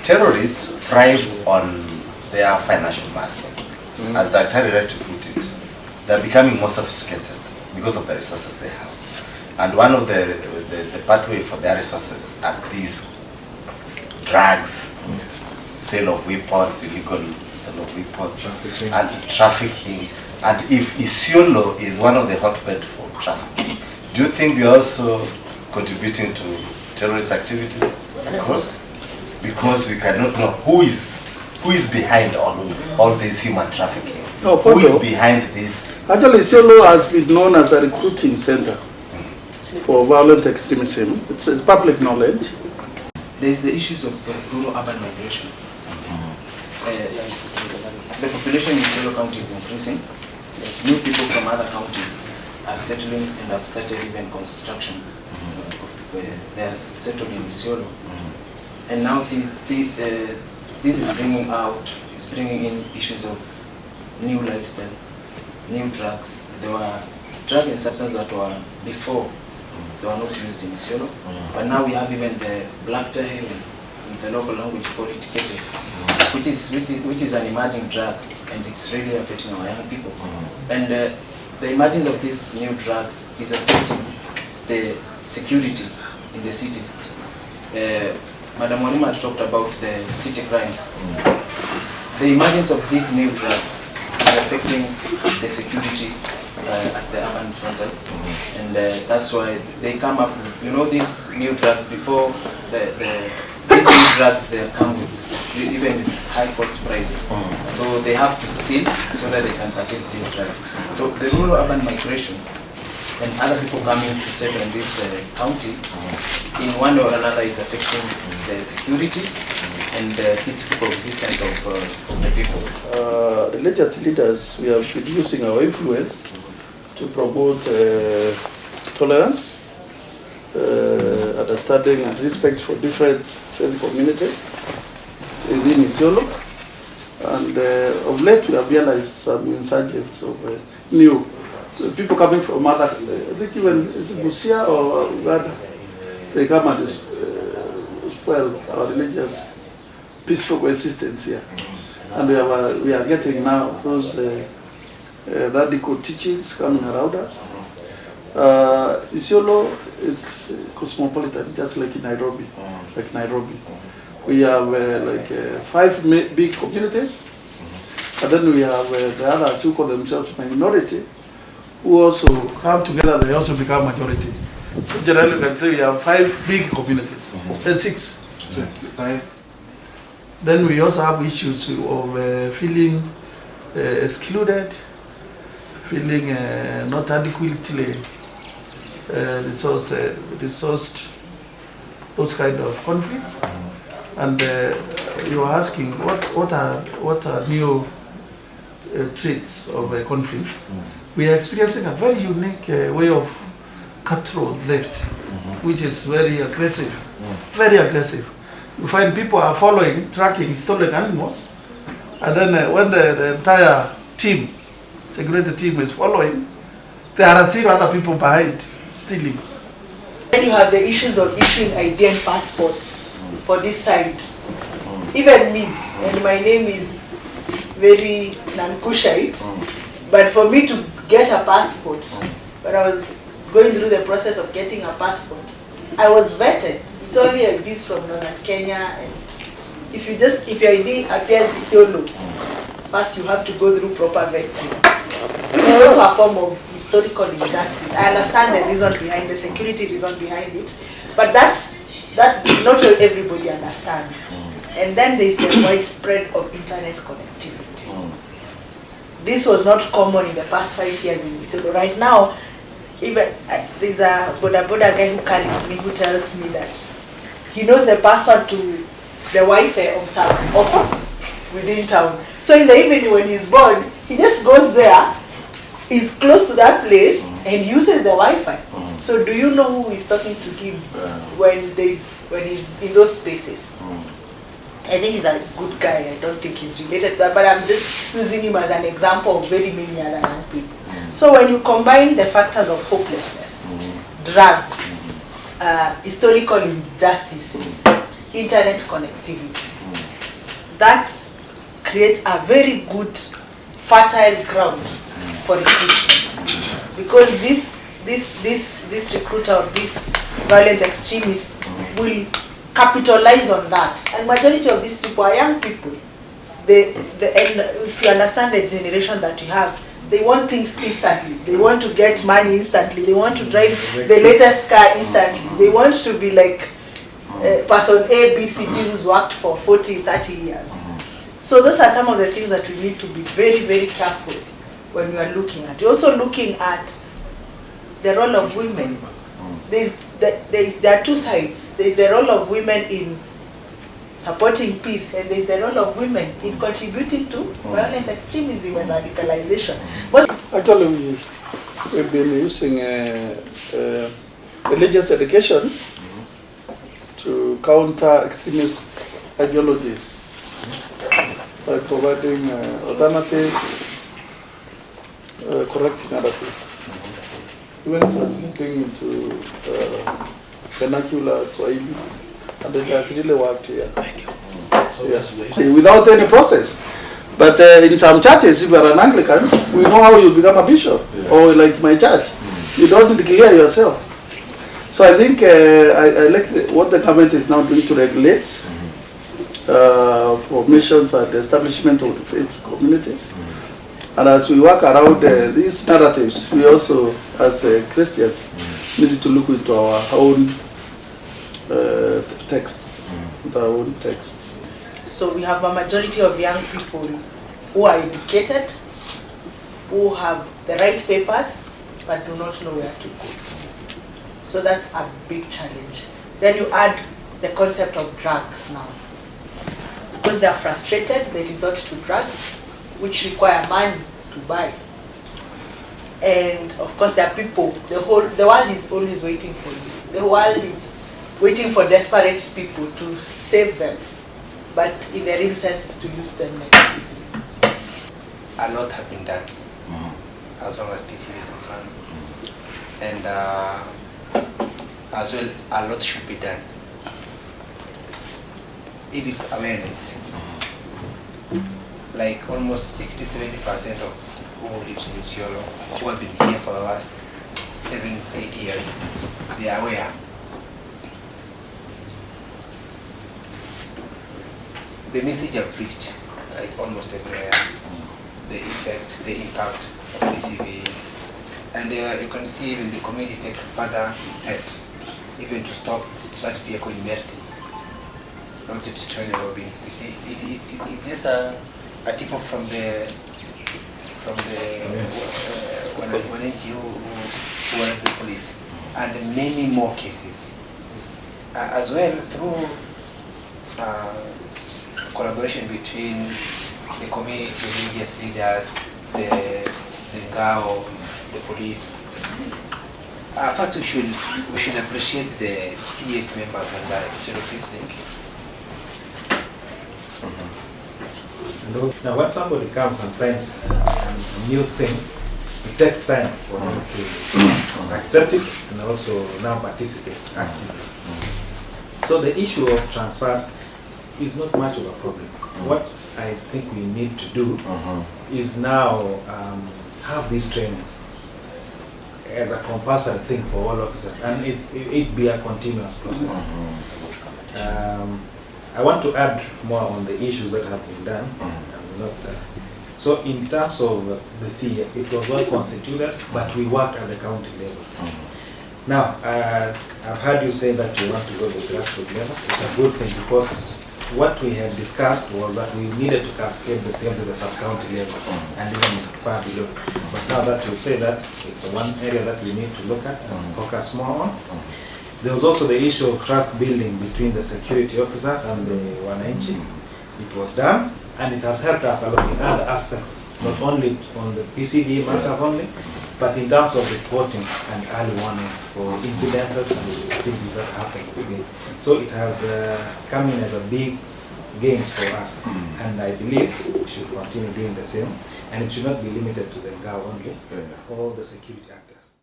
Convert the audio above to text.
terrorists thrive on their financial muscle. As Dr. Right to put it, they're becoming more sophisticated because of the resources they have. And one of the pathway for their resources are these drugs, sale of weapons, illegal sale of weapons, and trafficking. And if Isiolo is one of the hotbed for trafficking, do you think you're also contributing to terrorist activities? Because we cannot know who is behind all this human trafficking. No, who is behind this? Actually, Isiolo has been known as a recruiting center for violent extremism. It's public knowledge. There's the issues of rural-urban migration. The population in Isiolo County is increasing. New people from other counties are settling and have started even construction. They are settled in Isiolo. And now this is bringing in issues of new lifestyle, new drugs. There were drug and substances that were before, they were not used in Isiolo. But now we have even the black tail, in the local language called it kete, which is an emerging drug, and it's really affecting our young people. And the emergence of these new drugs is affecting the securities in the cities. Madam Walima talked about the city crimes. The emergence of these new drugs is affecting the security at the urban centers, and that's why they come up with, these new drugs. Before these new drugs, they come with even with high cost prices, so they have to steal so that they can purchase these drugs. So the rural urban migration and other people coming to settle in this county, in one or another, is affecting the security and the peaceful existence of the people. Religious leaders, we have been using our influence to promote tolerance, understanding and respect for different faith communities within Isiolo. And of late, we have realized some insurgents of new people coming from other, I think even Busia or Uganda, they come and spoil our religious peaceful coexistence here. And we are getting now those radical teachings coming around us. Isiolo is cosmopolitan, just like in Nairobi. We have 5 big communities, and then we have the others who call themselves minority, who also come together, they also become majority. So generally, you can say we have 5 big communities, and 6. 5. Then we also have issues of feeling excluded, feeling not adequately resourced, those kind of conflicts. And you are asking what are new traits of conflicts. We are experiencing a very unique way of cutthroat theft, which is very aggressive, very aggressive. You find people are tracking stolen animals, and then when the entire team, security team, is following, there are still other people behind stealing. Then you have the issues of issuing ID and passports for this side. Even me, and my name is very non-Cushite, but for me to get a passport, when I was going through the process of getting a passport, I was vetted. It's only like this from Northern Kenya, and if your ID appears Isiolo, first you have to go through proper vetting, which is also a form of historical injustice. I understand the reason behind, the security reason behind it, but that not everybody understands. And then there is the widespread of internet connectivity. This was not common in the past 5 years in Isiolo. Right now, even there's a boda guy who carries me, who tells me that he knows the password to the Wi-Fi of some office within town. So in the evening when he's bored, he just goes there, is close to that place, and uses the Wi-Fi. So do you know who he's talking to him when he's in those spaces? I think he's a good guy. I don't think he's related to that, but I'm just using him as an example of very many other young people. So when you combine the factors of hopelessness, drugs, historical injustices, internet connectivity. That creates a very good fertile ground for recruitment, because this recruiter or this violent extremist will capitalize on that. And majority of these people are young people. And if you understand the generation that you have, they want things instantly. They want to get money instantly. They want to drive the latest car instantly. They want to be like person A, B, C, D who's worked for 40, 30 years. So those are some of the things that we need to be very, very careful when we are looking at. We're also looking at the role of women. There are two sides. There's the role of women in supporting peace, and there's the role of women in contributing to violent extremism and radicalization. Actually, we've been using religious education to counter extremist ideologies by providing alternative, correct narratives, even translating into vernacular Swahili, and it has really worked here. Yeah. Without any process. But in some churches, if you are an Anglican, we know how you become a bishop, or like my church. You don't declare yourself. So I think I like what the government is now doing to regulate formations and the establishment of the faith communities. And as we work around these narratives, we also, as Christians, need to look into our own texts, our own texts. So we have a majority of young people who are educated, who have the right papers, but do not know where to go. So that's a big challenge. Then you add the concept of drugs now. Because they are frustrated, they resort to drugs, which require money to buy. And of course there are people, the world is always waiting for you. The world is waiting for desperate people to save them. But in the real sense is to use them negatively. A lot have been done, as long as this is concerned. And as well, a lot should be done. It is awareness. Like almost 60–70% of who lives in Isiolo, who have been here for the last 7–8 years, they are aware. The message have reached like almost everywhere. The effect, the impact of PCV, and you can see even the community take further steps, even to stop that vehicle immediately, not to destroy the lobby. You see, it's just a tip off from the NGO who runs the police, and many more cases as well through collaboration between the community, religious leaders, the GAO, the police. First, we should appreciate the CF members and the Isiolo Peace Link. Now, when somebody comes and finds a new thing, it takes time for them to accept it and also now participate actively. So the issue of transfers is not much of a problem. What I think we need to do is now have these trainings as a compulsory thing for all officers, and it be a continuous process. I want to add more on the issues that have been done. So in terms of the CF, it was well constituted, but we worked at the county level. Now, I've heard you say that you want to go to the grassroots level. It's a good thing, because what we had discussed was that we needed to cascade the same to the sub-county level and even far below. But now that you say that, it's one area that we need to look at and focus more on. There was also the issue of trust building between the security officers and the wananchi. It was done, and it has helped us a lot in other aspects, not only on the PCD matters only, but in terms of reporting and early warning for incidences and activities that happen. So it has come in as a big gain for us, and I believe we should continue doing the same, and it should not be limited to the GAO only, all the security actors.